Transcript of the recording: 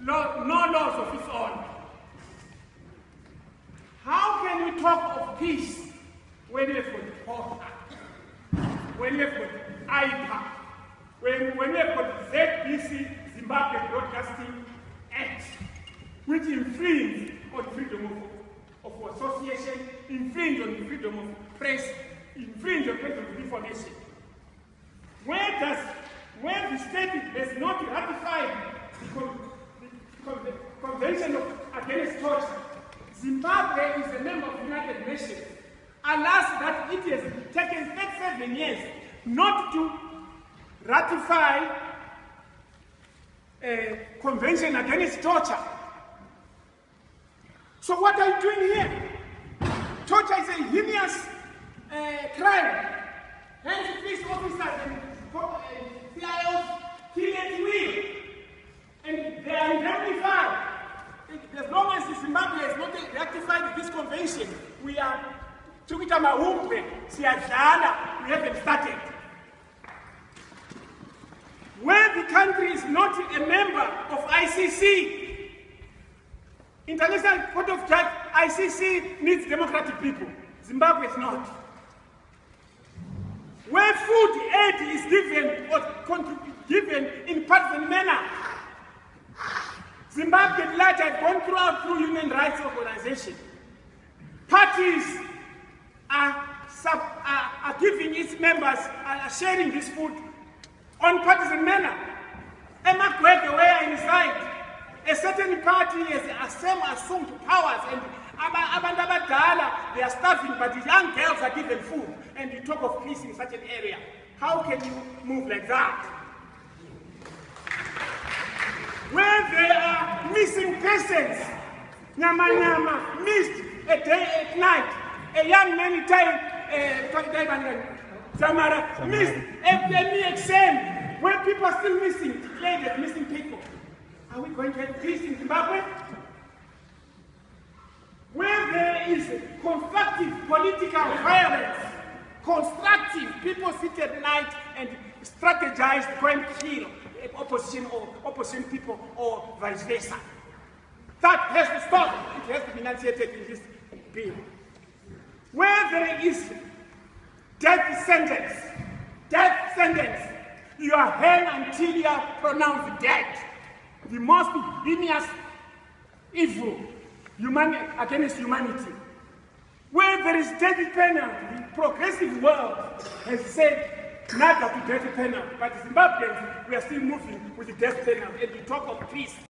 no laws of its own. How can we talk of peace when we've got POTA, when we've got IPA, when we've got ZBC, Zimbabwe Broadcasting Act, which infringes on freedom of association, infringes on freedom of press, infringes on freedom of information? Where the state has not ratified the Convention Against Torture, Zimbabwe is a member of the United Nations. Alas, that it has taken 37 years not to ratify a Convention Against Torture. So what are you doing here? Torture is a heinous crime. Hence, police officers and CIOs kill at will, and they are indemnified. As long as Zimbabwe has not ratified this convention, we are Tukita Mahumbe, Siadala, we haven't started. Where the country is not a member of ICC, International Court of Justice, ICC needs democratic people. Zimbabwe is not. Where food aid is given or given in partisan manner, Zimbabwe at large has gone through human rights organizations. Parties are giving its members, are sharing this food on partisan manner. Emagwege, where I reside, a certain party has assumed powers, and abantu abadala, they are starving, but the young girls are given food, and you talk of peace in such an area. How can you move like that? Where there are missing persons, nyama, missed a day at night, a young man Zamara, missed a exam, where people are still missing, ladies, missing people. Are we going to have peace in Zimbabwe? Where there is constructive political violence, constructive, people sit at night and strategize to go and kill opposition or opposition people or vice versa. That has to stop. It has to be enunciated in this bill. Where there is death sentence, you are held until you are pronounced dead. The most heinous evil against humanity. Where there is death penalty, the progressive world has said neither to death penalty, but Zimbabweans, we are still moving with the death penalty, and we talk of peace.